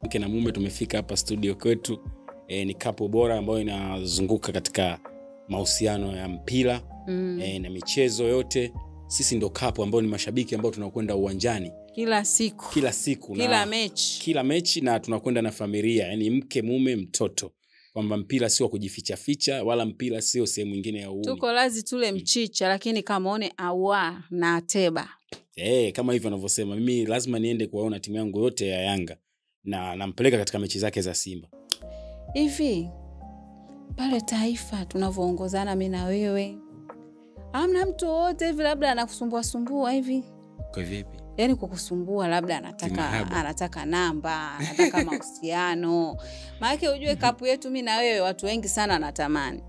Mke na mume tumefika hapa studio kwetu. Ni couple bora ambayo inazunguka katika mahusiano ya mpira na michezo yote. Sisi ndo couple ambao ni mashabiki ambao tunakwenda uwanjani kila siku kila mechi na tunakwenda na familia, yani mke, mume, mtoto. Kwamba mpira sio kujificha ficha wala mpira sio sehemu nyingine ya uuni. Tuko lazi tule mchicha lakini kamaone awa na ateba. Kama hivyo anavyosema, mimi lazima niende kuwaona timu yangu yote ya Yanga na nampeleka katika mechi zake za Simba. Hivi pale Taifa tunavoongozana mimi na wewe, hamna mtu wote hivi labda anakusumbua hivi? Kwa vipi? Yani kukusumbua labda anataka namba, anataka mahusiano. Maana ujue kapu yetu mimi na wewe watu wengi sana natamani.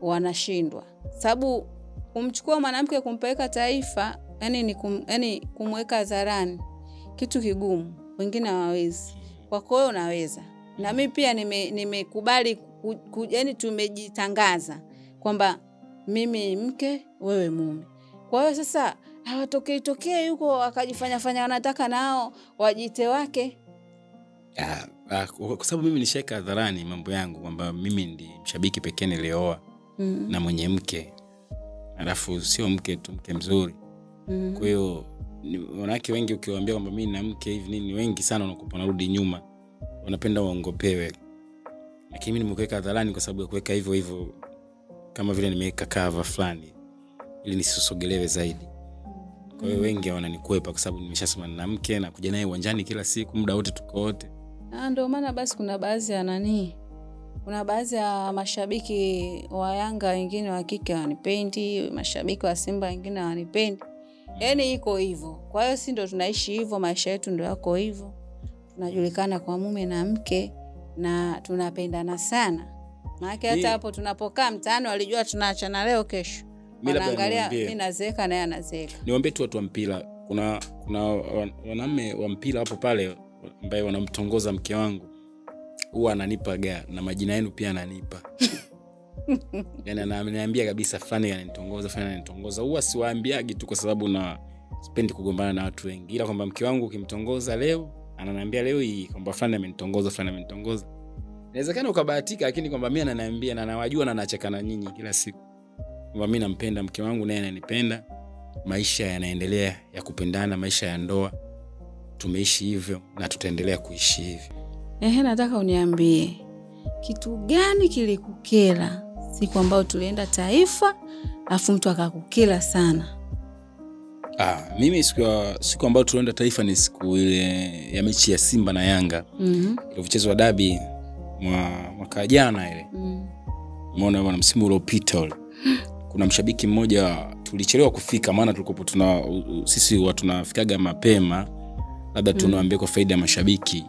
Wanashindwa. Sababu kumchukua mwanamke kumpeleka Taifa, yani kumweka hadharani kitu kigumu. Wengine hawawezi. Kwako wewe unaweza. Na mimi pia nimekubali yani tumejitangaza kwamba mimi mke, wewe mume. Kwa hiyo sasa hawatokei yuko akajifanya wanataka nao wajite wake. Kwa sababu mimi nisheka hadharani mambo yangu kwamba mimi ndi mshabiki pekee nilioa na mwenye mke. Alafu sio mke tu, mke mzuri. Kwa hiyo wanawake wengi ukiwaambia kwamba mimi na mke hivi nini, wengi sana wanakupa narudi nyuma. Wanapenda waongopewe. Lakini mimi nimekuweka hadharani kwa sababu ya kuweka hivyo kama vile nimeweka cover fulani ili nisisogelewe zaidi. Kwa hiyo wengi wananikwepa kwa sababu nimeshasema na mke na kuja naye uwanjani kila siku, muda wote tuko wote. Ndio maana basi kuna baadhi ya kuna baadhi ya mashabiki wa Yanga wengine wa kike wanipendi, mashabiki wa Simba wengine wanipendi. Yaani iko hivyo. Kwa hiyo si ndio tunaishi hivyo, maisha yetu ndio yako hivyo. Tunajulikana kwa mume na mke na tunapendana sana. Maana hata hapo tunapokaa mtaani walijua tunaachana leo kesho. Wanaangalia mimi nazeeka na yeye anazeeka. Niwaambie tu watu wa mpira, kuna wanaume wa mpira hapo pale ambao wanamtongoza mke wangu. Huwa ananipa na majina yenu pia ananipa. Yaani ananiambia kabisa fulani ananitongoza. Huwa siwaambiagi tu kwa sababu na sipendi kugombana na watu wengi. Ila kwamba mke wangu ukimtongoza leo, ananiambia leo hii kwamba fulani amenitongoza. Inawezekana ukabahatika lakini kwamba mimi ananiambia na nawajua na nacheka na nyinyi kila siku. Kwamba mimi nampenda mke wangu naye ananipenda. Maisha yanaendelea ya kupendana, maisha ya ndoa. Tumeishi hivyo na tutaendelea kuishi hivyo. Nataka uniambie kitu gani kilikukera siku ambayo tulienda Taifa afu mtu akakukera sana? Mimi siku ambayo tulienda Taifa ni siku ile ya mechi ya Simba na Yanga. Iliyochezwa dabi mwaka jana ile. Umeona bwana, msimu uliopita ule. Kuna mshabiki mmoja tulichelewa kufika, maana tulikuwa sisi watu tunafikaga mapema. Labda tunawaambia kwa faida ya mashabiki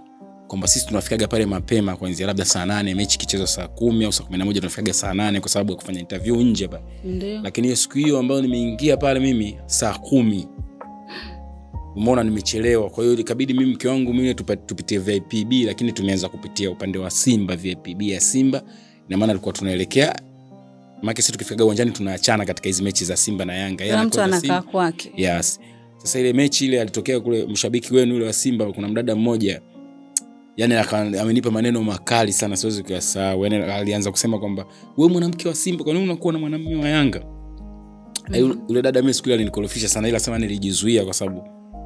kwamba sisi tunafikaga pale mapema kuanzia labda saa 8, mechi kichezwa saa 10 au saa 11 tunafikaga saa 8 kwa sababu ya kufanya interview nje hapa. Lakini hiyo siku hiyo ambayo nimeingia pale mimi saa 10. Umeona nimechelewa, kwa hiyo ikabidi mimi mke wangu mimi tupitie VIPB, lakini tumeanza kupitia upande wa Simba, VIPB ya Simba. Na maana tulikuwa tunaelekea, maana sisi tukifika uwanjani tunaachana katika hizo mechi za Simba na Yanga. Yeye mtu anakaa kwake. Yes. Sasa ile mechi ile alitokea kule mshabiki wenu yule wa Simba, kuna mdada mmoja yani amenipa maneno makali sana, siwezi kuyasahau. Yani alianza kusema kwamba wewe mwanamke wa Simba, kwa nini unakuwa na mwanamume wa Yanga? Yule dada mimi siku ile alinikorofisha sana, ila sema nilijizuia kwa sababu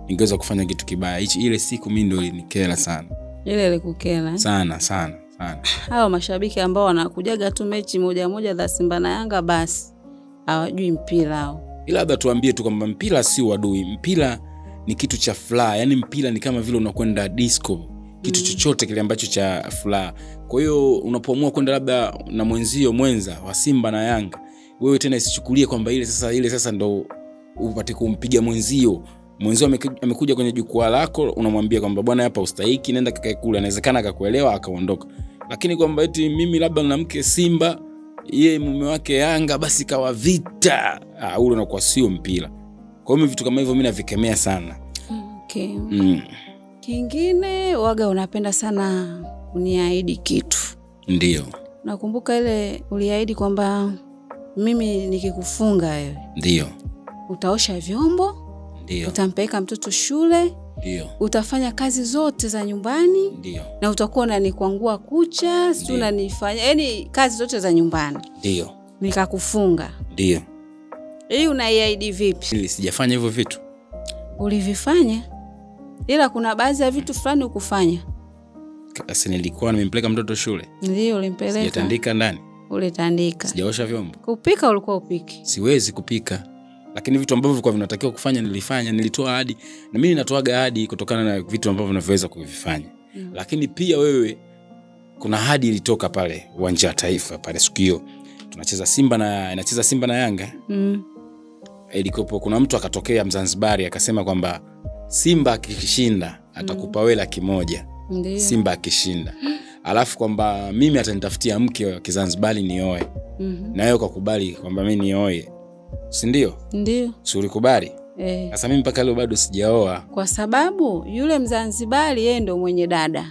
ningeweza kufanya kitu kibaya. Ile siku mimi ndio ilinikera sana. Ile ilikukera? Sana. Hao mashabiki ambao wanakujaga tu mechi moja za Simba na Yanga basi hawajui mpira hao. Ila labda tuambie tu kwamba mpira si uadui. Mpira ni kitu cha furaha. Yani mpira ni kama vile unakwenda disco. Kitu chochote kile ambacho cha furaha. Kwa hiyo unapoamua kwenda labda na mwenza wa Simba na Yanga, wewe tena isichukulie kwamba ile sasa ndo upate kumpiga mwenzio amekuja kwenye jukwaa lako, unamwambia kwamba bwana hapa ustahiki, nenda kakae kule. Inawezekana akakuelewa akaondoka. Lakini kwamba eti mimi labda na mke Simba, yeye mume wake Yanga, basi kawa vita. Ule unakuwa sio mpira. Kwa hiyo vitu kama hivyo mimi navikemea sana. Okay. Kingine waga unapenda sana uniahidi kitu. Ndio. Nakumbuka ile uliahidi kwamba mimi nikikufunga wewe. Ndio. Utaosha vyombo. Ndio. Utampeleka mtoto shule Ndio. Utafanya kazi zote za nyumbani. Ndio. Na utakuwa unanikwangua kucha, si unanifanya, yani kazi zote za nyumbani. Ndio. Nikakufunga. Ndio. Hii unaiahidi vipi? Sijafanya hivyo vitu. Ulivifanya. Ila kuna baadhi ya vitu fulani ukufanya. Sasa nilikuwa nimempeleka mtoto shule. Ndio, ulimpeleka. Sijatandika ndani. Ulitandika. Sijaosha vyombo. Kupika ulikuwa upiki? Siwezi kupika. Lakini vitu ambavyo vilikuwa vinatakiwa kufanya nilifanya, nilitoa ahadi. Na mimi natoaga ahadi kutokana na vitu ambavyo ninaweza kuvifanya. Lakini pia wewe kuna ahadi ilitoka pale uwanja wa Taifa pale siku hiyo. Tunacheza inacheza Simba na Yanga. Ilikopo kuna mtu akatokea Mzanzibari akasema kwamba Simba akishinda atakupa wewe 100,000. Ndiyo. Simba akishinda. Alafu kwamba mimi atanitafutia mke wa Kizanzibari nioe. Na wewe ukakubali kwamba mimi nioe. Si ndio? Ndio. Si ulikubali? Sasa mimi mpaka leo bado sijaoa. Kwa sababu yule Mzanzibari yeye ndo mwenye dada.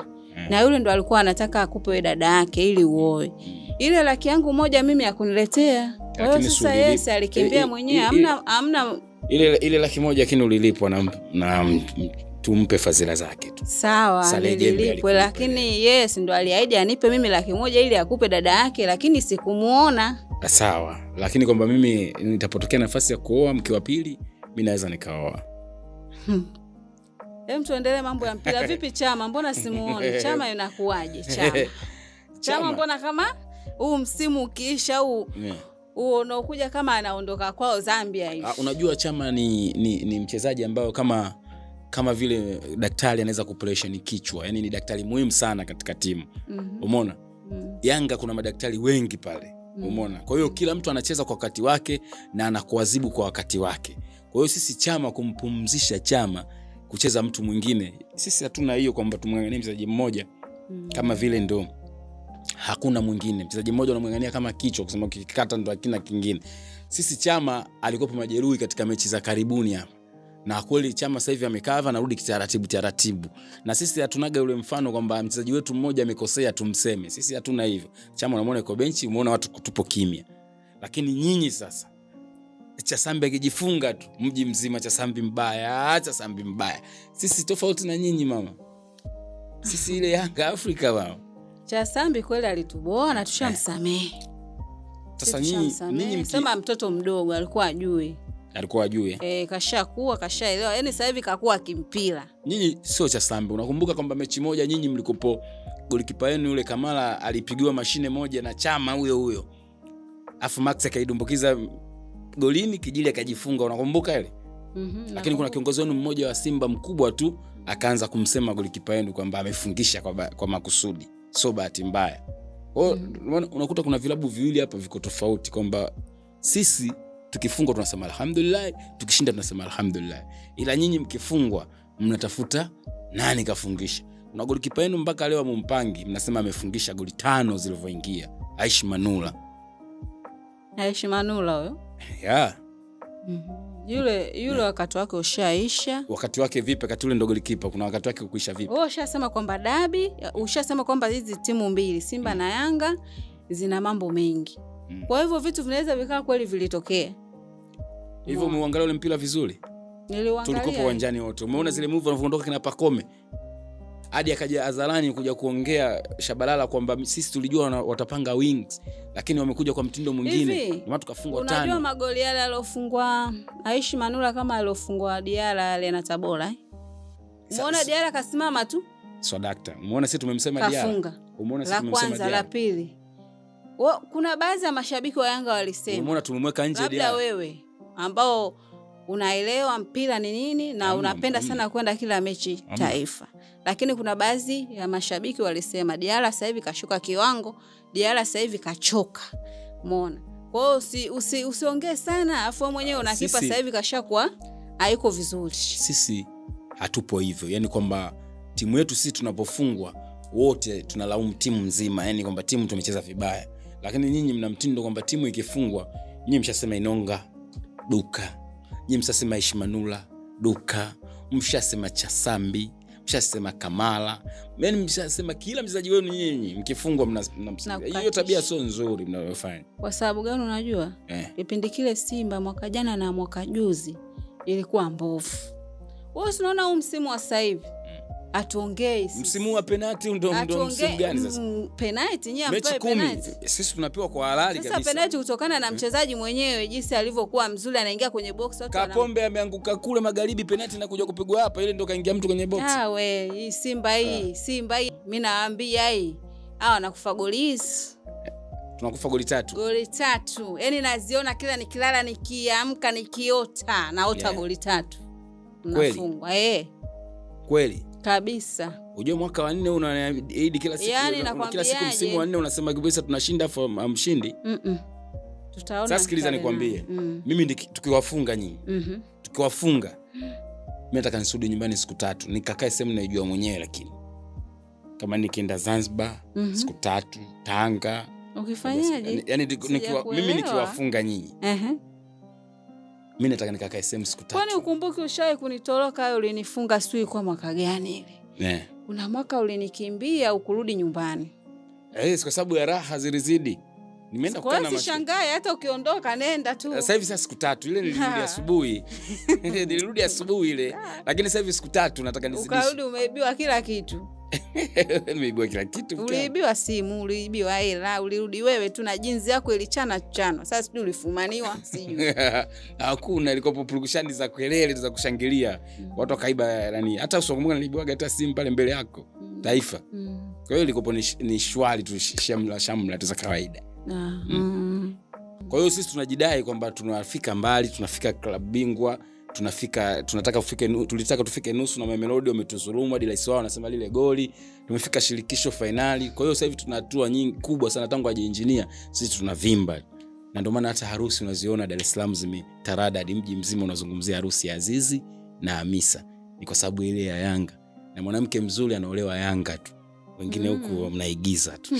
Na yule ndo alikuwa anataka akupe wewe dada yake ili uoe. Ile 100,000 mimi akuniletea. Kwa hiyo sasa Yesu alikimbia mwenyewe. Hamna ile 100,000 lakini ulilipwa na tumpe fadhila zake tu. Sawa, nililipwe, lakini Yesu ndo aliahidi anipe mimi 100,000 ili akupe dada yake, lakini sikumuona. Sawa, lakini kwamba mimi nitapotokea nafasi ya kuoa mke wa pili, mimi naweza nikaoa. Tuendelee mambo ya mpira. Vipi Chama? Mbona simuoni? Chama inakuaje Chama? Chama mbona kama huu msimu ukiisha unaokuja kama anaondoka kwao Zambia hivi. Unajua Chama ni mchezaji ambao kama vile daktari anaweza kuoperation kichwa. Yaani ni daktari muhimu sana katika timu. Umeona? Yanga kuna madaktari wengi pale. Umeona? Kwa hiyo kila mtu anacheza kwa wakati wake na anakuadhibu kwa wakati wake. Kwa hiyo sisi Chama kumpumzisha Chama kucheza mtu mwingine, sisi hatuna hiyo kwamba tumnganganie mchezaji mmoja kama vile ndo hakuna mwingine. Mchezaji mmoja unamngangania kama kichwa kusema ukikata ndo hakina kingine. Sisi Chama alikuwa majeruhi katika mechi za karibuni hapa. Na kweli Chama sasa hivi amekava anarudi taratibu. Na sisi hatunaga ule mfano kwamba mchezaji wetu mmoja amekosea tumseme. Sisi hatuna hivyo. Chama unamwona yuko benchi, umeona watu tupo kimya. Lakini nyinyi sasa Chasambi akijifunga tu mji mzima Chasambi mbaya. Sisi tofauti na nyinyi mama. Sisi ile Yanga Afrika mama. Chasambi kweli alituboa na tushamsamehe. Sasa nyinyi sema mtoto mdogo alikuwa ajui. Kashaelewa. Yaani sasa hivi kakuwa kimpira. Nyinyi sio Chasambi. Unakumbuka kwamba mechi moja nyinyi mlikopo golikipa yenu yule Kamala alipigiwa mashine moja na Chama huyo. Afu Max akaidumbukiza golini Kijili akajifunga, unakumbuka ile? Lakini kuna kiongozi wenu mmoja wa Simba mkubwa tu akaanza kumsema golikipa yenu kwamba amefungisha kwa makusudi, sio bahati mbaya. Unakuta kuna vilabu viwili hapa viko tofauti kwamba sisi tukifungwa tunasema alhamdulillah, tukishinda tunasema alhamdulillah. Ila nyinyi mkifungwa mnatafuta nani kafungisha. Una golikipa yenu mpaka leo mumpangi mnasema amefungisha goli 5 zilizoingia. Aishi Manula huyo? Yeah. Yule wakati wake ushaisha. Wakati wake vipi? Wakati ule ndo golikipa, kuna wakati wake kuisha vipi? Ushasema kwamba dabi, ushasema kwamba hizi timu mbili Simba na Yanga zina mambo mengi. Kwa hivyo vitu vinaweza vikaa kweli vilitokea. Hivyo umeangalia ule mpira vizuri? Niliuangalia. Tulikuwa uwanjani wote. Umeona zile move wanaondoka kina Pakome. Hadi akaja hadharani kuja kuongea Shabalala kwamba sisi tulijua watapanga wings, lakini wamekuja kwa mtindo mwingine. Ndio tukafungwa 5. Unajua magoli yale alofungwa Aishi Manula kama alofungwa Diara yale na Tabora. Umeona Diara kasimama tu? Dakta. Umeona sisi tumemsema Diara. Umeona sisi tumemsema Diara. La pili. Kuna baadhi ya mashabiki wa Yanga walisema. Umeona tumemweka nje Diara. Labda wewe ambao unaelewa mpira ni nini na unapenda sana kwenda kila mechi Taifa. Lakini kuna baadhi ya mashabiki walisema Diara sasa hivi kashuka kiwango, Diara sasa hivi kachoka. Umeona? Kwa hiyo usiongee sana, afu mwenyewe unakipa sasa hivi kashakuwa haiko vizuri. Sisi hatupo hivyo. Yaani kwamba timu yetu sisi tunapofungwa wote tunalaumu timu nzima. Yaani kwamba timu tumecheza vibaya. Lakini nyinyi mna mtindo kwamba timu ikifungwa, nyinyi mshasema Inonga, Duka. Nyinyi mshasema Aishi Manula, Duka. Mshasema Chasambi, mshasema Kamala. Yaani mshasema kila mchezaji wenu nyinyi mkifungwa mnamsikia. Hiyo tabia sio nzuri mnayofanya. Kwa sababu gani unajua? Kipindi kile Simba mwaka jana na mwaka juzi ilikuwa mbovu. Wewe unaona huu msimu wa sasa hivi atuongei msimu wa penalty ndo msimu gani sasa? Penalty nyinyi ambaye penalty sisi tunapewa kwa halali kabisa. Sasa penalty kutokana na mchezaji mwenyewe jinsi alivyokuwa mzuri, anaingia kwenye box watu Kapombe ameanguka kule magharibi, penalty na kuja kupigwa hapa, ile ndo kaingia mtu kwenye box. Hii Simba mimi naambia hii wanakufa goli tunakufa goli 3. Goli 3. Yaani naziona kila nikilala nikiamka nikiota naota goli 3. Mnafungwa. Kweli? Kabisa. Unajua mwaka wa 4 unaahidi kila siku, kila siku msimu wa 4 unasema kabisa tunashinda mshindi. Tutaona. Sasa sikiliza nikwambie. Mimi tukiwafunga nyinyi. Tukiwafunga. Mimi nataka nisudi nyumbani siku 3. Nikakae sehemu naijua mwenyewe, lakini kama nikienda Zanzibar siku 3, Tanga. Ukifanyaje? Yaani mimi nikiwafunga nyinyi. Mimi nataka nikakae sehemu siku 3. Kwani ukumbuki ushawahi kunitoroka wewe, ulinifunga sui kwa mwaka gani ile? Kuna mwaka ulinikimbia ukurudi nyumbani. Kwa sababu ya raha zilizidi. Nimeenda kukaa na shangae hata ukiondoka nenda tu. Sasa hivi siku 3 ile nilirudi asubuhi. Nilirudi asubuhi ile. Lakini sasa hivi siku 3 nataka nizidishe. Ukarudi umeibiwa kila kitu. Nimeibiwa kila kitu. Uliibiwa simu, uliibiwa hela, ulirudi wewe tu na jinsi yako ilichana. Sasa sijui ulifumaniwa, sijui. Hakuna, ilikuwa purukushani za kelele za kushangilia. Watu wakaiba nani? Hata usokumbuka niliibiwa hata simu pale mbele yako. Taifa. Kwa hiyo ilikuwa ni shwari tu, shamla tu za kawaida. Kwa hiyo sisi tunajidai kwamba tunafika mbali, tunafika klabu bingwa, tulitaka tufike nusu na Mamelodi wametuzulumu hadi rais wao anasema lile goli. Tumefika shirikisho finali. Kwa hiyo sasa hivi tuna hatua nyingi kubwa sana tangu aje engineer, sisi tunavimba. Na ndio maana hata harusi unaziona Dar es Salaam zimetarada, mji mzima unazungumzia harusi ya Azizi na Hamisa. Ni kwa sababu ile ya Yanga. Na mwanamke mzuri anaolewa Yanga tu. Wengine huko mnaigiza tu.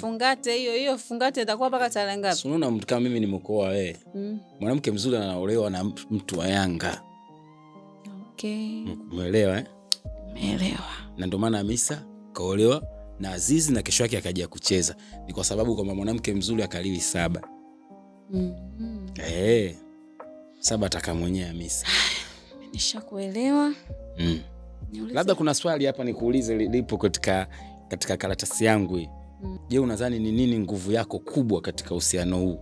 Fungate hiyo fungate itakuwa mpaka tarehe ngapi? Unaona mtu kama mimi nimekoa wewe. Mwanamke mzuri anaolewa na mtu wa Yanga. Umeelewa Umeelewa. Na ndio maana Hamisa kaolewa na Azizi na kesho yake akaja kucheza. Ni kwa sababu kwamba mwanamke mzuri akaliwi 7. 7 ataka mwenyewe Hamisa. Nishakuelewa. Labda kuna swali hapa nikuulize lipo katika karatasi yangu hii. Je, unadhani ni nini nguvu yako kubwa katika uhusiano huu?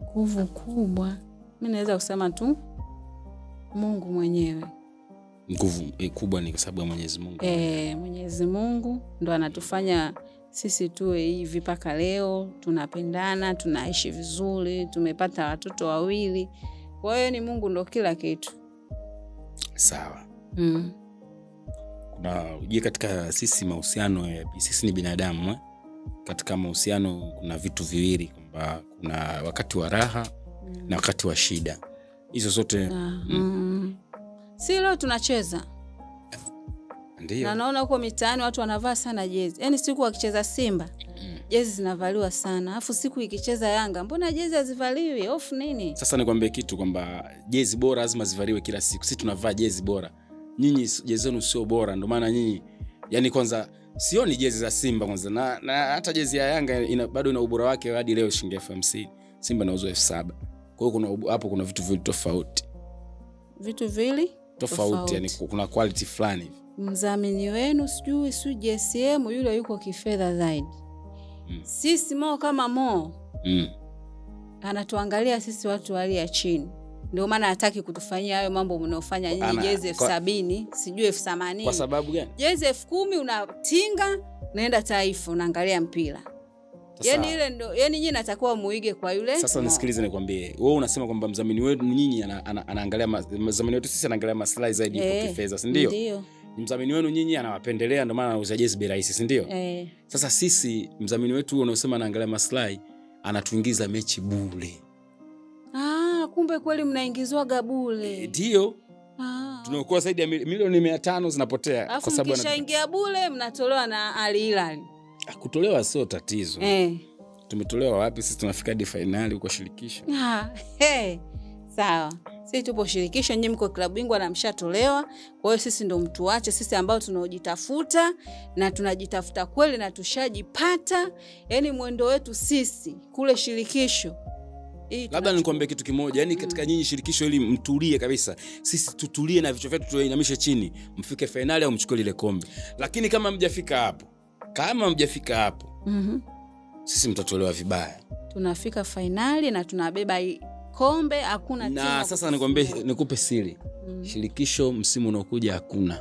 Nguvu kubwa, mimi naweza kusema tu Mungu mwenyewe. Nguvu kubwa ni kwa sababu ya Mwenyezi Mungu. Mwenyezi Mungu ndo anatufanya sisi tuwe hivi mpaka leo, tunapendana, tunaishi vizuri, tumepata watoto 2. Kwa hiyo ni Mungu ndo kila kitu. Sawa. Kuna katika sisi mahusiano, sisi ni binadamu. Katika mahusiano kuna vitu viwili, kwamba kuna wakati wa raha na wakati wa shida. Hizo zote si leo tunacheza. Ndio. Na naona huko mitaani watu wanavaa sana jezi. Yaani siku wakicheza Simba, jezi zinavaliwa sana. Alafu siku ikicheza Yanga, mbona jezi hazivaliwi? Off nini? Sasa nikwambie kitu kwamba jezi bora lazima zivaliwe kila siku. Sisi tunavaa jezi bora. Nyinyi jezi zenu sio bora, ndio maana nyinyi yani kwanza sioni jezi za Simba kwanza na hata jezi ya Yanga bado ina ubora wake hadi leo shilingi 50. Simba inauzwa 7,000. Kwa hiyo kuna vitu viwili tofauti. Vitu viwili tofauti, yani kuna quality fulani. Mdhamini wenu sijui JSM yule yuko kifedha zaidi. Sisi kama anatuangalia sisi watu hali ya chini. Ndio maana hataki kutufanyia hayo mambo mnaofanya nyinyi, jezi 70,000, sijui 80,000. Kwa sababu gani? Jezi 10,000 unatinga, unaenda Taifa unaangalia mpira. Yaani ile ndio, yaani nyinyi natakuwa muige kwa yule. Sasa nisikilize nikwambie. Wewe unasema kwamba mdhamini wetu nyinyi anaangalia mdhamini wetu sisi anaangalia maslahi zaidi kwa kifedha, si ndio? Ndio. Mdhamini wenu nyinyi anawapendelea, ndio maana anauza jezi bei rahisi, si ndio? Sasa sisi mdhamini wetu unaosema anaangalia maslahi anatuingiza mechi bure. Kumbe kweli mnaingizwa bure. Ndio. Tunaokuwa zaidi ya milioni 500 zinapotea kwa sababu kishaingia bure mnatolewa na Al Hilal. Kutolewa sio tatizo. Tumetolewa wapi? Sisi tunafika hadi finali huko shirikisho. Sawa. Sisi tupo shirikisho, nyinyi mko klabu bingwa na mshatolewa. Kwa hiyo sisi ndo mtuache, sisi ambao tunaojitafuta na tunajitafuta kweli na tushajipata. Yaani mwendo wetu sisi kule shirikisho Labda nikwambie kitu kimoja, yani katika nyinyi shirikisho ili mtulie kabisa. Sisi tutulie na vichwa vyetu tuinamishe chini, mfike finali au mchukue ile kombe. Lakini kama mjafika hapo, sisi mtatolewa vibaya. Tunafika finali na tunabeba kombe, hakuna timu. Na sasa nikwambie, nikupe siri. Shirikisho msimu unaokuja hakuna.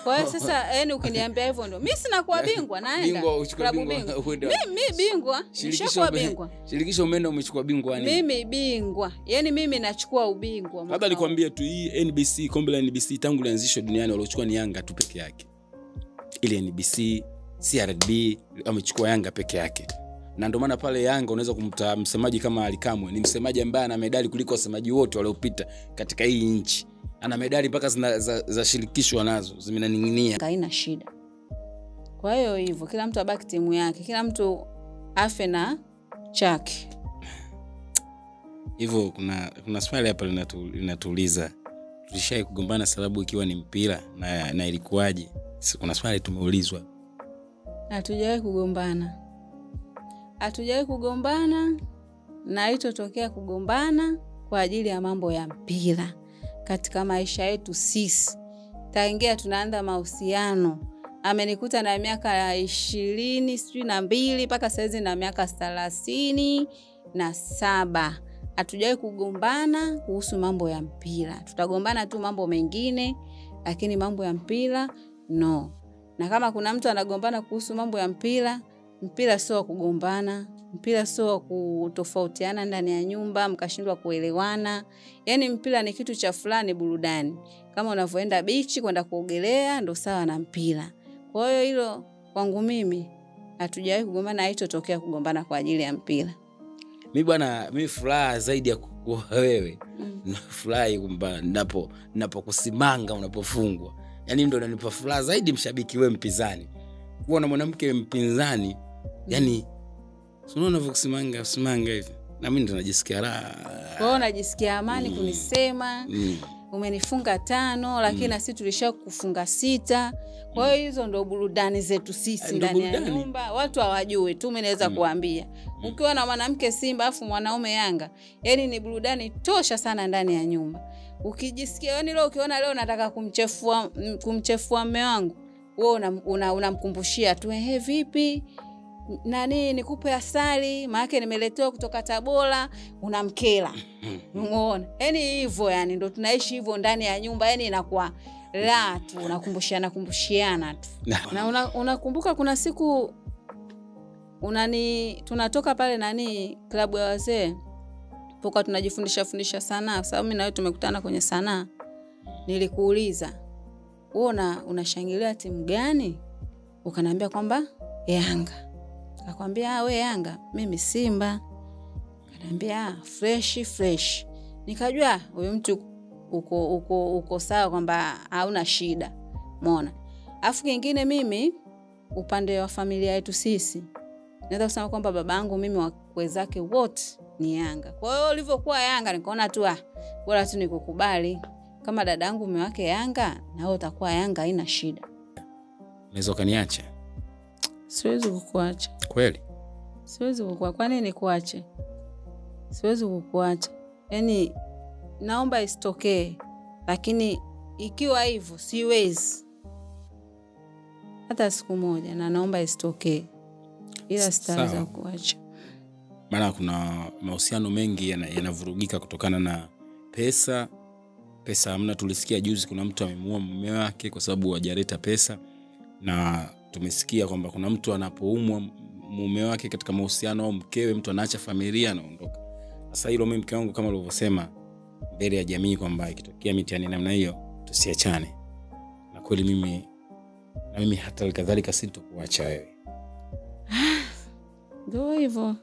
Kwa hiyo sasa yani ukiniambia hivyo ndo mimi sina kuwa bingwa, naenda klabu bingwa. Mimi bingwa, nishakuwa bingwa. Shirikisho umeenda umechukua bingwa nini? Mimi bingwa. Yani mimi nachukua ubingwa. Labda nikwambie tu hii NBC, kombe la NBC tangu lianzishwa duniani waliochukua ni Yanga tu peke yake. Ile NBC, CRB amechukua Yanga peke yake. Na ndio maana pale Yanga unaweza kumta msemaji kama Alikamwe, ni msemaji ambaye ana medali kuliko wasemaji wote waliopita katika hii nchi. Ana medali mpaka za shirikisho nazo zimenaning'inia. Haina shida. Kwa hiyo hivyo kila mtu abaki timu yake, kila mtu afe na chake. Hivyo kuna swali hapa linatuuliza, tulishai kugombana sababu ikiwa ni mpira na ilikuwaje? Kuna swali tumeulizwa. Hatujawahi kugombana na haitotokea kugombana kwa ajili ya mambo ya mpira. Katika maisha yetu sisi tangia tunaanza mahusiano, amenikuta na miaka 22 mpaka saizi na miaka 37. Hatujawahi kugombana kuhusu mambo ya mpira. Tutagombana tu mambo mengine, lakini mambo ya mpira no. Na kama kuna mtu anagombana kuhusu mambo ya mpira sio kugombana. Mpira sio kutofautiana ndani ya nyumba mkashindwa kuelewana. Yani mpira ni kitu cha fulani, burudani. Kama unavoenda bichi kwenda kuogelea ndo sawa na mpira. Kwa hiyo hilo kwangu mimi hatujawahi kugombana, haitotokea kugombana kwa ajili ya mpira. Mimi furaha zaidi ya kuwa wewe. Nafurahi kwamba ninapokusimanga unapofungwa. Yani ndio inanipa furaha zaidi mshabiki wewe mpinzani. Kuona mwanamke mpinzani, yani unaona unavyokusimanga hivi. Na mimi ndo najisikia raha. Kwa hiyo najisikia amani kunisema umenifunga 5 lakini na sisi tulishakufunga 6. Kwa hiyo hizo ndo burudani zetu sisi ndani ya nyumba. Watu hawajui tu, mimi naweza kuambia. Ukiwa na mwanamke Simba afu mwanaume Yanga, yani ni burudani tosha sana ndani ya nyumba. Ukijisikia yani leo ukiona leo nataka kumchefua mume wangu, wewe unamkumbushia tu vipi? Nani nikupe asali maana nimeletewa kutoka Tabora, unamkela. Unaona? Yani hivyo, yani ndo tunaishi hivyo ndani ya nyumba, yani inakuwa la tu unakumbushiana tu. Na unakumbuka kuna siku tunatoka pale klabu ya wazee. Poka tunajifundisha sanaa, sababu mimi na wewe tumekutana kwenye sanaa. Nilikuuliza, wewe unashangilia timu gani? Ukaniambia kwamba Yanga. Akakwambia wewe Yanga, mimi Simba. Akaniambia fresh. Nikajua huyo mtu uko sawa kwamba hauna shida. Umeona? Afu kingine mimi upande wa familia yetu sisi, naweza kusema kwamba babangu mimi wakwe zake wote ni Yanga. Kwa hiyo ulivyokuwa Yanga nikaona tu bora tu nikukubali. Kama dadangu mume wake Yanga, na wewe utakuwa Yanga, haina shida. Unaweza kaniacha? Siwezi kukuacha. Kweli? Siwezi kukuacha. Kwa nini nikuache? Siwezi kukuacha. Yani naomba isitokee. Lakini ikiwa hivyo siwezi. Hata siku moja, na naomba isitokee. Ila sitaweza kukuacha. Maana kuna mahusiano mengi yanavurugika kutokana na pesa. Pesa hamna. Tulisikia juzi kuna mtu amemuua mume wake kwa sababu hajaleta pesa, na tumesikia kwamba kuna mtu anapoumwa mume wake katika mahusiano au mkewe, mtu anaacha familia anaondoka. Sasa hilo mimi mke wangu kama ulivyosema mbele ya jamii kwamba ikitokea mitihani namna hiyo tusiachane. Na kweli mimi hata kadhalika sitokuacha wewe. Ndio hivyo.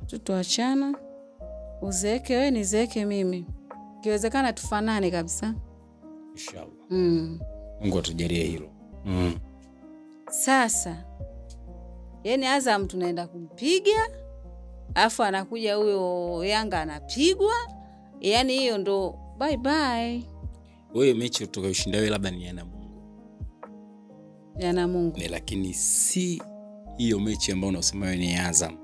Tutoachana. Uzeeke wewe nizeeke mimi. Kiwezekana tufanane kabisa. Inshallah. Mungu atujalie hilo. Sasa yani Azam tunaenda kumpiga, afu anakuja huyo Yanga anapigwa. Yani hiyo ndo bye. Wewe mechi utakayoshinda wewe labda ni ya Mungu. Ya Mungu. Lakini si hiyo mechi ambayo unasema wewe ni Azam.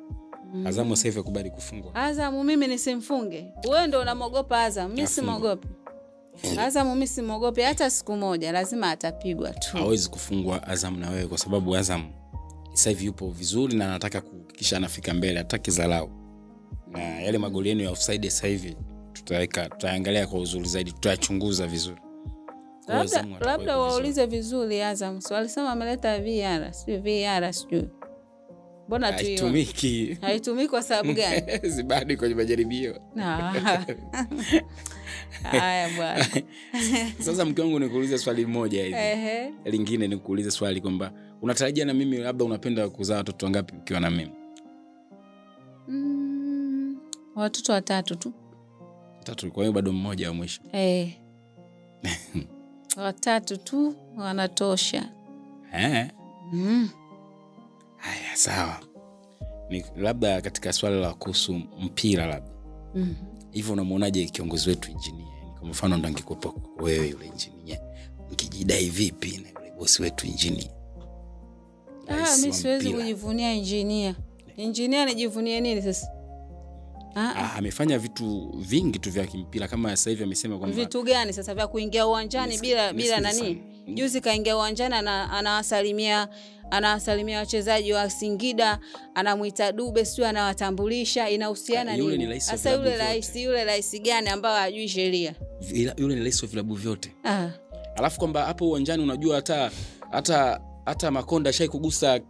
Azam sasa hivi akubali kufungwa. Azam mimi nisimfunge. Wewe ndio unamogopa Azam. Mimi simogopi. Azam mimi simogopi hata siku moja, lazima atapigwa tu. Hawezi kufungwa Azam na wewe kwa sababu Azam sasa hivi yupo vizuri na anataka kuhakikisha anafika mbele, hataki dharau. Na yale magoli yenu ya offside sasa hivi tutaangalia kwa uzuri zaidi, tutachunguza vizuri. Labda waulize vizuri Azam. So walisema ameleta VR, sio VR sio. Mbona tu hiyo? Haitumiki kwa sababu gani? Zibadi kwenye majaribio. Haya bwana. Sasa mke wangu nikuulize swali moja hivi. Lingine nikuulize swali kwamba unatarajia na mimi labda unapenda kuzaa watoto wangapi ukiwa na mimi? Watoto 3 tu. 3, kwa hiyo bado mmoja wa mwisho. 3 tu wanatosha. Haya sawa. Ni labda katika swala la kuhusu mpira labda. Hivyo unamuonaje kiongozi wetu engineer? Yani kwa mfano ndo angekuwa wewe yule engineer, ukijidai vipi na yule bosi wetu engineer? Mimi siwezi kujivunia engineer. Engineer anajivunia nini sasa? Amefanya vitu vingi tu vya kimpira kama sasa hivi amesema kwamba vitu gani sasa vya kuingia uwanjani bila nani? Juzi kaingia uwanjani anawasalimia wachezaji wa Singida, anamuita Dube, sio anawatambulisha, inahusiana nini? Sasa yule rais gani ambao hajui sheria? Yule ni rais wa vilabu vyote. Alafu kwamba hapo uwanjani unajua hata Makonda shai kugusa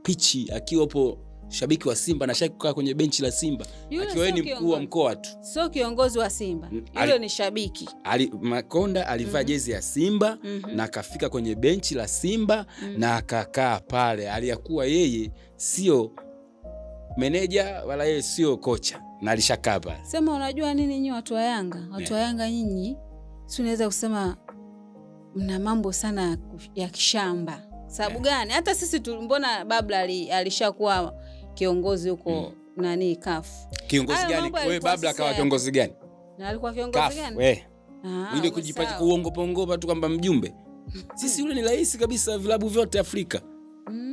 pichi akiwa hapo shabiki wa Simba na shaki kukaa kwenye benchi la Simba. Akiwa ni mkuu wa mkoa tu. Sio kiongozi wa Simba. Yule ni shabiki. Makonda alivaa jezi ya Simba na akafika kwenye benchi la Simba na akakaa pale. Aliyakuwa yeye sio meneja wala yeye sio kocha na alishakaa pale. Sema unajua nini nyinyi watu wa Yanga? Watu wa Yanga nyinyi si unaweza kusema mna mambo sana ya kishamba. Sababu gani? Hata sisi mbona Babla alishakuwa kiongozi huko nani CAF. Kiongozi gani? Wewe Babla akawa kiongozi gani? Na alikuwa kiongozi gani? Wewe. Ile kujipatia uongo tu kwamba mjumbe. Sisi yule ni rais kabisa vilabu vyote Afrika.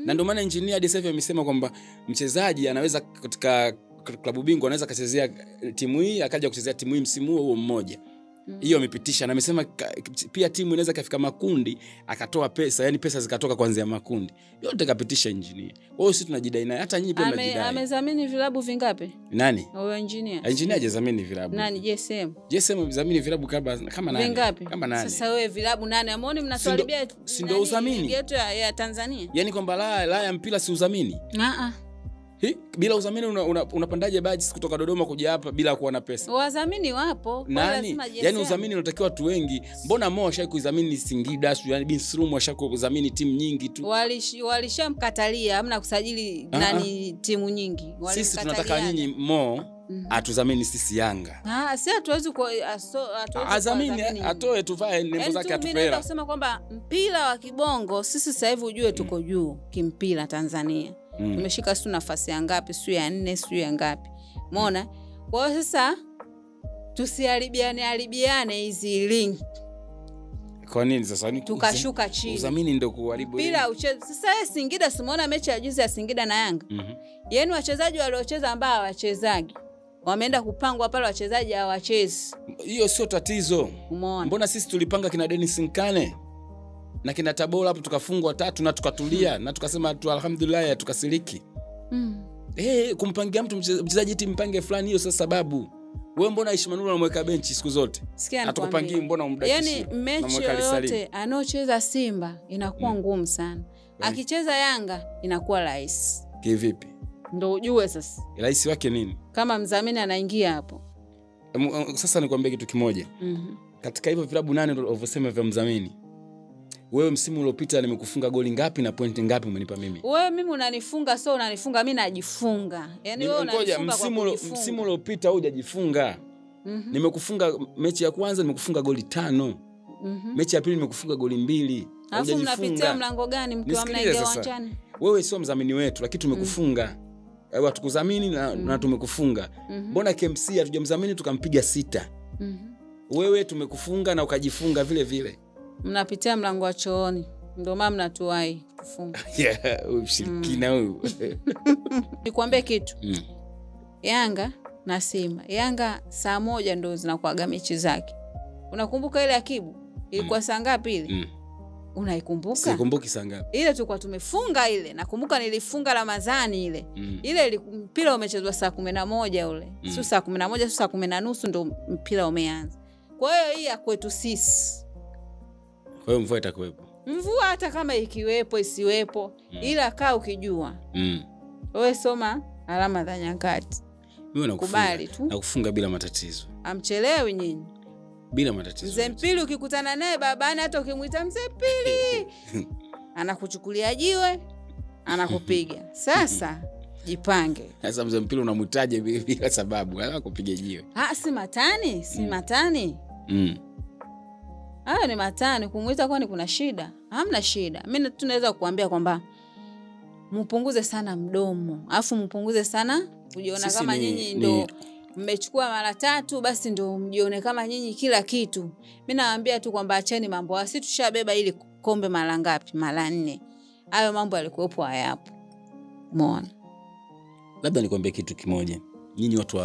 Na ndio maana engineer DSF amesema kwamba mchezaji anaweza katika klabu bingwa anaweza kuchezea timu hii akaja kuchezea timu hii msimu huo mmoja. Hiyo amepitisha na amesema pia timu inaweza kafika makundi akatoa pesa, yani pesa zikatoka kuanzia makundi. Yote kapitisha engineer. Kwa hiyo sisi tunajidai naye, hata nyinyi pia mnajidai. Amezamini vilabu vingapi? Nani? Huyo engineer. Engineer hajazamini vilabu. Nani? JSM. JSM amezamini vilabu kama nani? Vingapi? Kama nani? Sasa wewe vilabu nani? Amuone mnaswalibia si ndio uzamini yetu ya Tanzania. Yani kwamba la ya mpira si uzamini. Bila uzamini unapandaje baji kutoka Dodoma kuja hapa bila kuwa na pesa? Wazamini wapo. Nani? Yani uzamini unatakiwa watu wengi. Mbona Mo ashakuzamini Singida, yani Bin Srum ashakuzamini timu nyingi tu. Walishamkatalia, hamna kusajili nani timu nyingi. Sisi tunataka nyinyi Mo atuzamini sisi Yanga. Si hatuwezi azamini atoe tuvae nembo zake atupela. Mimi nasema kwamba mpira wa kibongo sisi sasa hivi ujue tuko juu kimpira Tanzania. Tumeshika sio nafasi ya ngapi, sio ya 4, sio ya ngapi. Umeona? Kwa hiyo sasa tusiharibiane hizi link. Kwa nini sasa tukashuka chini? Uzamini ndio kuharibu. Bila ucheze. Sasa Singida simuona mechi ya juzi ya Singida na Yanga. Yaani wachezaji waliocheza ambao hawachezagi. Wameenda kupangwa pale wachezaji hawachezi. Hiyo sio tatizo. Umeona? Mbona sisi tulipanga kina Dennis Nkane na kina Tabora hapo tukafungwa 3 na tukatulia na tukasema tu alhamdulillah tukasiriki. Kumpangia mtu mchezaji timu mpange fulani hiyo sasa sababu. Wewe mbona Ishimanula unamweka benchi siku zote? Atakupangia mbona umdakishi? Yaani mechi yote anaocheza Simba inakuwa ngumu sana. Akicheza Yanga inakuwa rahisi. Kivipi? Ndio ujue sasa. Rahisi wake nini? Kama mdhamini anaingia hapo. Sasa nikwambie kitu kimoja. Katika hivyo vilabu 8 ulivyosema vya mdhamini. Wewe msimu uliopita nimekufunga goli ngapi na pointi ngapi umenipa mimi? Wewe mimi unanifunga sio unanifunga, mimi najifunga. Yaani wewe unanifunga msimu uliopita hujajifunga. Nimekufunga mechi ya kwanza nimekufunga goli 5. Mechi ya pili nimekufunga goli 2. Alafu mnapitia mlango gani mkiwa mnaingia uwanjani? Wewe sio mdhamini wetu lakini tumekufunga. Wewe tukudhamini na tumekufunga. Mbona KMC hatujamdhamini tukampiga 6? Wewe tumekufunga na ukajifunga vile vile. Mnapitia mlango wa chooni. Ndio maana mnatuai kufunga. Ushirikina huyu. Nikwambie kitu. Yanga na Simba. Yanga saa 1 ndo zinakuaga mechi zake. Unakumbuka ile Akibu? Ilikuwa saa ngapi ile? Unaikumbuka? Sikumbuki saa ngapi. Ile tulikuwa tumefunga ile. Nakumbuka nilifunga Ramadhani ile. Ile mpira umechezwa saa 11 ule. Sio saa 11, sio saa 10:30 ndo mpira umeanza. Kwa hiyo hii ya kwetu sisi. Kwa hiyo mvua itakuwepo. Mvua hata kama ikiwepo isiwepo, ila kaa ukijua. Wewe soma alama za nyakati. Mimi nakubali tu. Na kufunga bila matatizo. Amchelewi nyinyi. Bila matatizo. Mzee Mpili ukikutana naye babani, hata ukimuita Mzee Mpili anakuchukulia jiwe, anakupiga. Sasa jipange. Sasa Mzee Mpili unamhitaji bila sababu, anakupiga jiwe. Si matani, si matani. Hayo ni matani, kumuita kwani kuna shida? Hamna shida. Mimi tunaweza kukuambia kwamba mpunguze sana mdomo, alafu mpunguze sana kujiona kama nyinyi ndo mmechukua mara 3 basi ndo mjione kama nyinyi kila kitu. Mimi nawaambia tu kwamba acheni mambo. Sisi tushabeba ili kombe mara ngapi? Mara 4. Hayo mambo yalikuwepo hayapo. Umeona? Labda nikwambie kitu kimoja. Nyinyi watu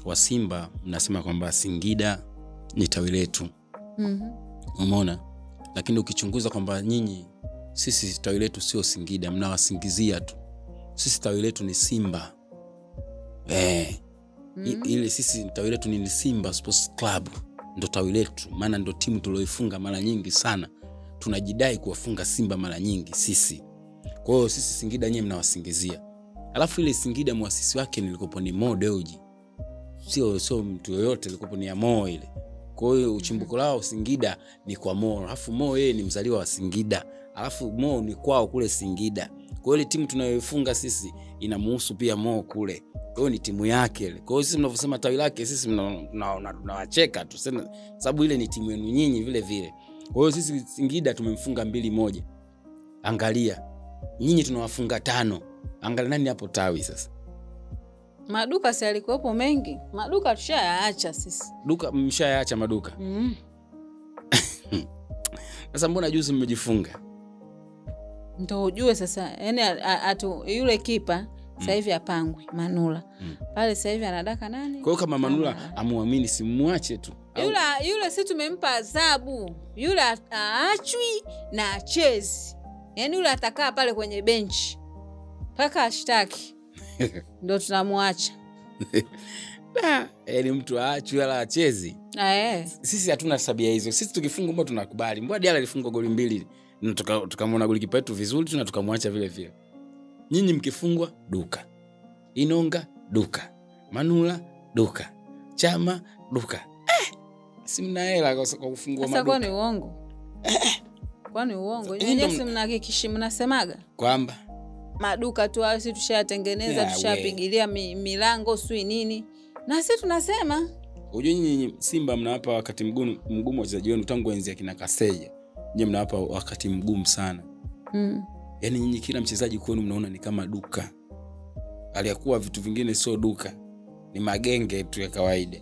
wa Simba mnasema kwamba Singida ni tawi letu. Umeona? Lakini ukichunguza kwamba nyinyi, sisi tawi letu sio Singida, mnawasingizia tu. Sisi tawi letu ni Simba. Ile sisi tawi letu ni Simba Sports Club. Ndo tawi letu, maana ndo timu tulioifunga mara nyingi sana. Tunajidai kuwafunga Simba mara nyingi sisi. Kwa hiyo sisi Singida nyewe mnawasingizia. Alafu ile Singida muasisi wake nilikopo ni Mo Dewji. Sio mtu yoyote, nilikopo ni ya Mo ile. Kwa hiyo uchimbuko lao Singida ni kwa Mo. Alafu Mo yeye ni mzaliwa wa Singida. Alafu Mo ni kwao kule Singida. Kwa hiyo ile timu tunayoifunga sisi inamuhusu pia Mo kule. Kwa hiyo ni timu yake ile. Kwa hiyo sisi mnavyosema tawi lake, sisi tunawacheka tu. Sababu ile ni timu yenu nyinyi vile vile. Kwa hiyo sisi Singida tumemfunga 2-1. Angalia. Nyinyi tunawafunga 5. Angalia nani hapo tawi sasa. Maduka si yalikuwepo mengi. Maduka tushayaacha sisi. Duka mshayaacha maduka. Sasa mbona juzi mmejifunga? Ndio ujue sasa. Yaani yule kipa sasa hivi apangwi Manula. Pale sasa hivi anadaka nani? Kwa hiyo kama Manula amuamini, simwache tu. Yule si tumempa adhabu. Yule aachwi na achezi. Yaani yule atakaa pale kwenye benchi paka ashtaki. Ndio tunamwacha. Yaani mtu aachwi wala achezi. Sisi hatuna sabia hizo. Sisi tukifunga mbona tunakubali. Mbona Diala alifunga goli 2 na tukamwona golikipa wetu vizuri tu na tukamwacha vile vile. Nyinyi mkifungwa duka. Inonga duka. Manula duka. Chama duka. Si mna hela kwa kufungua maduka. Sasa kwani uongo? Kwani uongo? Nyinyi si mnahakikishi mnasemaga kwamba maduka tu hao sisi tushatengeneza, tushapigilia milango sui nini. Na sisi tunasema unajua nyinyi Simba mnawapa wakati mgumu wachezaji wenu tangu enzi ya kina Kaseja. Nyinyi mnawapa wakati mgumu sana. Yaani nyinyi kila mchezaji kwenu mnaona ni kama duka. Aliyakuwa vitu vingine sio duka. Ni magenge tu ya kawaida.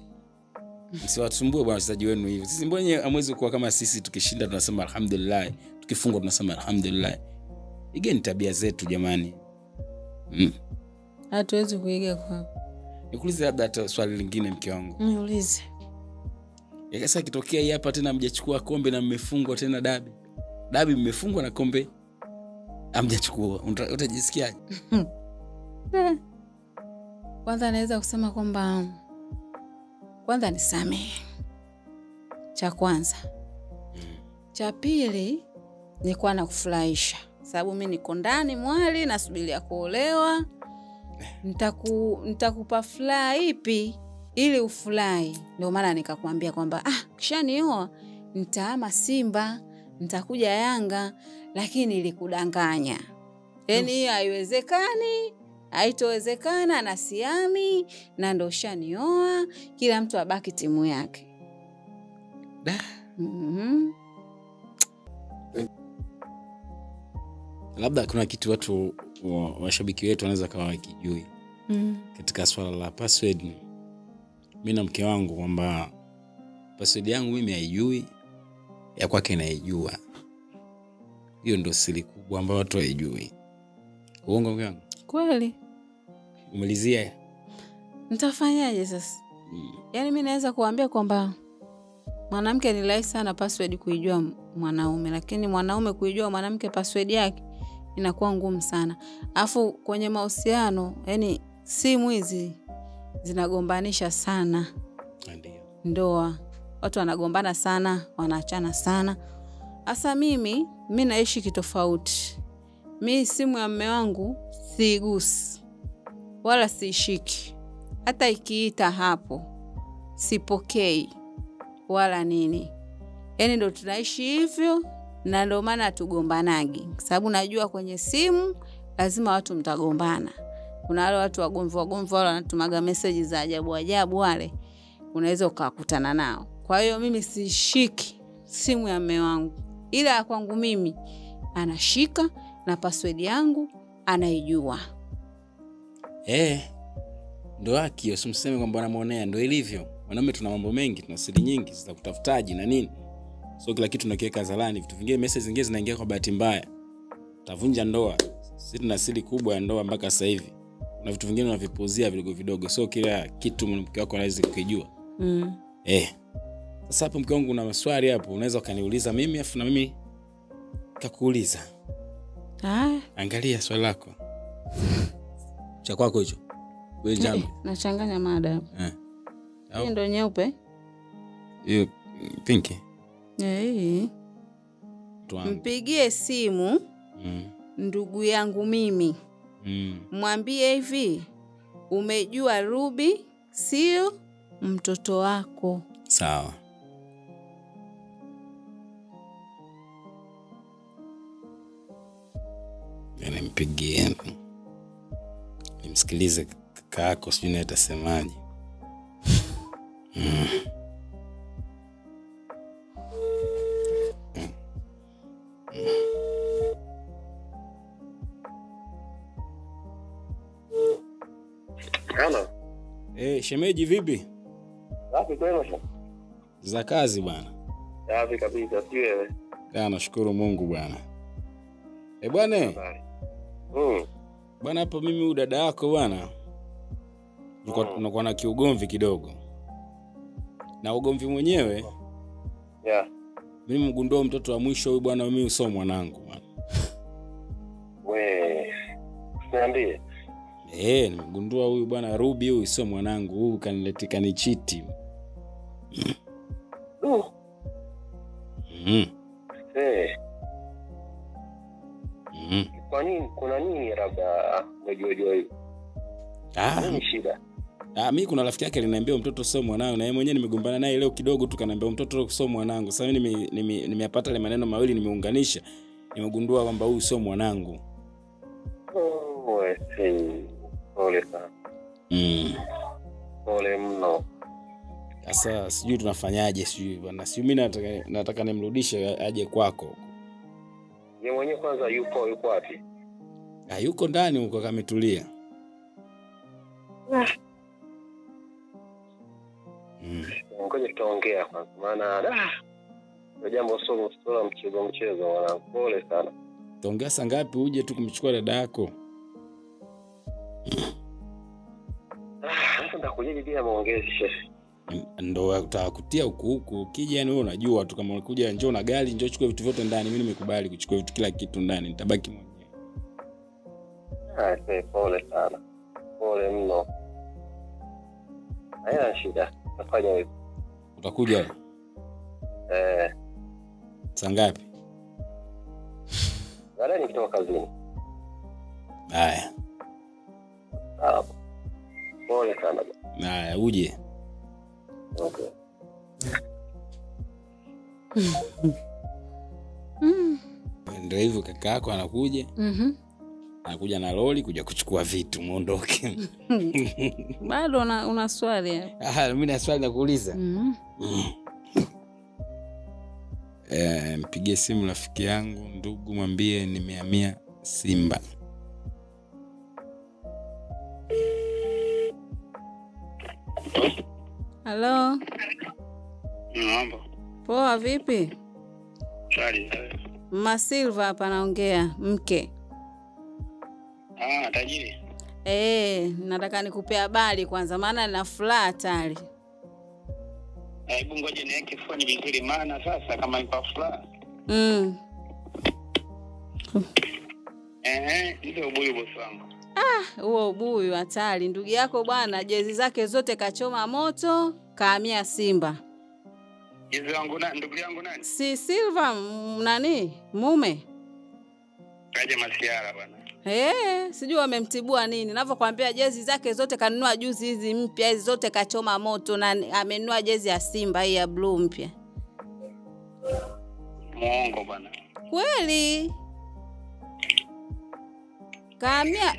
Msiwasumbue bwana wachezaji wenu hivi. Sisi mbona hamwezi kuwa kama sisi, tukishinda tunasema alhamdulillah, tukifungwa tunasema alhamdulillah. Igeni tabia zetu jamani. Hatuwezi kuiga kwa. Nikuulize labda hata swali lingine mke wangu. Niulize. Sasa kitokea hii hapa tena mjachukua kombe na mmefungwa tena dabi. Dabi mmefungwa na kombe hamjachukua. Utajisikiaje? Kwanza naweza kusema kwamba kwanza nisamehe. Cha kwanza. Cha pili ni kwa na kufurahisha. Sababu mimi niko ndani mwali nasubiria kuolewa. Nitakupa furaha ipi ili ufurahi? Ndio maana nikakwambia kwamba kisha nioa nitaama Simba, nitakuja Yanga, lakini nilikudanganya. Yaani hiyo haiwezekani, haitowezekana na siami, na ndio shanioa, kila mtu abaki timu yake. Labda kuna kitu watu washabiki wetu wanaweza kawa wakijui. Katika swala la password, mimi na mke wangu kwamba password yangu mimi haijui, ya kwake naijua. Hiyo ndio siri kubwa ambayo watu haijui. Uongo mke wangu? Kweli. Umelizia? Nitafanyaje sasa? Yaani mimi naweza kuambia kwamba mwanamke ni rahisi sana password kuijua mwanaume, lakini mwanaume kuijua mwanamke password yake inakuwa ngumu sana. Alafu kwenye mahusiano, yani simu hizi zinagombanisha sana. Ndio. Ndoa. Watu wanagombana sana, wanaachana sana. Hasa mimi naishi kitofauti. Mimi simu ya mume wangu siigusi wala siishiki. Hata ikiita hapo sipokei wala nini. Yaani ndo tunaishi hivyo, na ndio maana hatugombanagi. Sababu najua kwenye simu lazima watu mtagombana. Kuna wale watu wagomvi wale wanatumaga message za ajabu wale. Unaweza ukakutana nao. Kwa hiyo mimi sishiki simu ya mume wangu. Ila kwangu mimi anashika na password yangu anaijua. Ndo haki, usimseme kwamba anamuonea, ndo ilivyo. Wanaume tuna mambo mengi, tuna siri nyingi za kutafutaji na nini. So kila kitu tunakiweka hadharani, vitu vingine message zingine zinaingia kwa bahati mbaya. Utavunja ndoa. Sisi tuna siri kubwa ya ndoa mpaka sasa hivi. Na vitu vingine unavipozea vidogo. So kila kitu mke wako anaweza kujua. Sasa hapo mke wangu una maswali hapo, unaweza ukaniuliza mimi afu na mimi nikakuuliza. Angalia swali lako. Cha kwako hicho. Wewe jambo. Nachanganya mada hapo. Hii ndo nyeupe. Hiyo pinki. Hii. Mpigie simu ndugu yangu mimi. Mwambie hivi, umejua Ruby sio mtoto wako. Sawa. Nimpigie. Nimsikilize kaka yako, sijui naye atasemaje. Hello. Shemeji vipi? Wapi kwema? Za kazi bwana. Safi kabisa, si wewe? Nashukuru Mungu bwana. Bwana. Bwana hapa mimi dada yako bwana. Unakuwa na kiugomvi kidogo. Na ugomvi mwenyewe? Mimi mgundua mtoto wa mwisho huyu bwana, mimi usio mwanangu bwana. Niambie. Nimegundua huyu bwana Ruby huyu sio mwanangu, huyu kaniletika ni chiti. Kwa nini? Kuna nini labda unajua hivi? Nini shida? Mimi kuna rafiki yake aliniambia mtoto sio mwanangu, na yeye mwenyewe nimegombana naye leo kidogo tu, kaniambia mtoto sio mwanangu. Sasa mimi nimeyapata ile maneno mawili, nimeunganisha, nimegundua kwamba huyu sio mwanangu. Pole sana. Pole mno. Sasa sijui tunafanyaje, sijui bwana. Sijui mimi nataka nimrudishe aje kwako. Yeye mwenyewe kwanza yuko wapi? Yuko ndani huko kametulia. Ngoja tutaongea kwanza, maana ndio jambo sio mchezo wala. Pole sana. Tuongea saa ngapi uje tu kumchukua dada yako? Sasa ndakujeje bila maongezi shehe? Ndo utakutia huku ukija, yani wewe unajua tu kama unakuja njoo na gari, njoo chukua vitu vyote ndani. Mimi nimekubali kuchukua vitu kila kitu ndani, nitabaki mwenyewe. Pole sana. Pole mno. Haina shida. Tafanya hivyo. Utakuja? Saa ngapi? Baada nikitoka kazini. Haya. Pole sana. Haya, uje. Okay. Ndio hivyo kaka yako anakuja. Anakuja na lori kuja kuchukua vitu muondoke. Bado una swali hapo? Mimi na swali nakuuliza. Mpigie simu rafiki yangu, ndugu, mwambie nimehamia Simba. Halo. Mambo. Poa vipi? Shari. Silva hapa naongea, mke. Tajiri. Nataka nikupe habari kwanza maana nina furaha hatari. Hebu ngoja niweke phone vizuri maana sasa kama nipa furaha. Ndio ubuyu bosi wangu. Huo ubuyu hatari. Ndugu yako bwana jezi zake zote kachoma moto, kahamia Simba. Jezi wangu na ndugu yangu nani? Si Silva nani? Mume. Kaje Masiara bwana. Sijui wamemtibua nini. Ninavyokuambia jezi zake zote kanunua juzi hizi mpya, hizi zote kachoma moto na amenunua jezi ya Simba hii ya blue mpya. Muongo bwana. Kweli? Kahamia.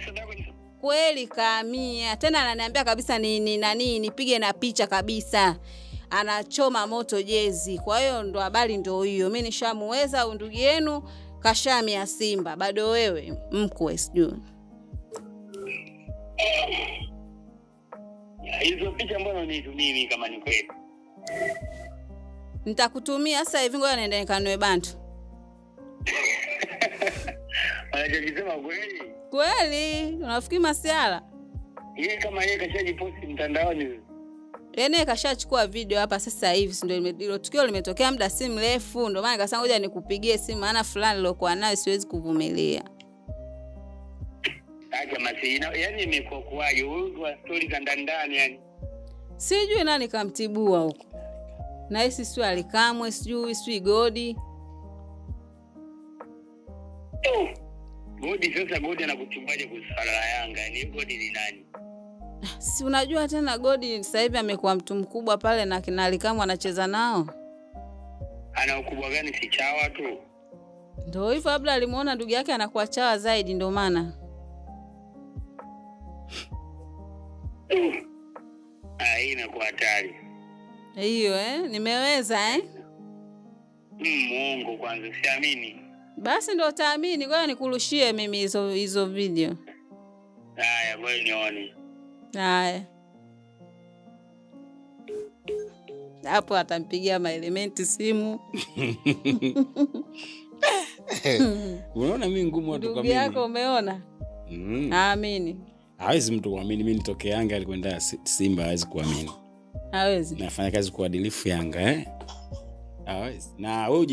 Kweli kahamia. Tena ananiambia kabisa nipige na picha kabisa. Anachoma moto jezi. Kwa hiyo ndo habari ndo hiyo. Mimi nishamuweza ndugu yenu kashamia Simba. Bado wewe mkwe sijui. Hizo picha mbona unitumii mimi kama ni kweli? Nitakutumia sasa hivi ngoja niende nikanue bantu. Anajisema kweli? Kweli? Unafikiri Masiara? Yeye kama yeye kashajiposti mtandaoni. Yeye kashachukua video hapa sasa hivi ndio tukio limetokea muda si mrefu ndio maana nikasema ngoja nikupigie simu maana fulani nilokuwa nayo siwezi kuvumilia. Acha Masina, yani imekuwa kwaje wewe story za ndani yani? Sijui nani kamtibua huko. Na hisi sio Alikamwe sijui Godi. Godi sasa Godi anakuchumbaje kusala la Yanga? Ni Godi ni nani? Si unajua tena Godi sasa hivi amekuwa mtu mkubwa pale na kina Alikamwe anacheza nao. Ana ukubwa gani si chawa tu? Ndio hivyo labda alimuona ndugu yake anakuwa chawa zaidi ndio maana. Hii inakuwa hatari. Hiyo nimeweza Mungu kwanza siamini. Basi ndo utaamini ngoja nikurushie mimi hizo video. Haya ngoja nione. Haya. Hapo atampigia maelementi simu. Unaona mimi ngumu watu kama mimi. Ndugu yako umeona? Amini. Hawezi mtu kuamini mimi nitoke Yanga alikwenda Simba hawezi kuamini. Hawezi. Nafanya kazi kwa adilifu Yanga hawezi. Na wewe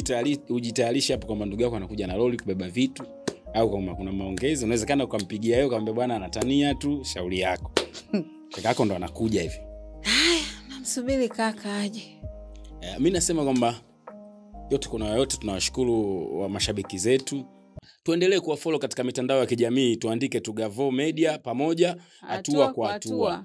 ujitayarishe hapo kwamba ndugu yako anakuja na lori kubeba vitu au kama kuna maongezi unawezekana ukampigia yeye ukamwambia bwana anatania tu shauri yako. Kaka yako ndo anakuja hivi. Haya, namsubiri kaka aje. Mimi nasema kwamba yote tunawashukuru wa mashabiki zetu. Tuendelee kuwafollow katika mitandao ya kijamii, tuandike Tugavo Media pamoja hatua kwa hatua.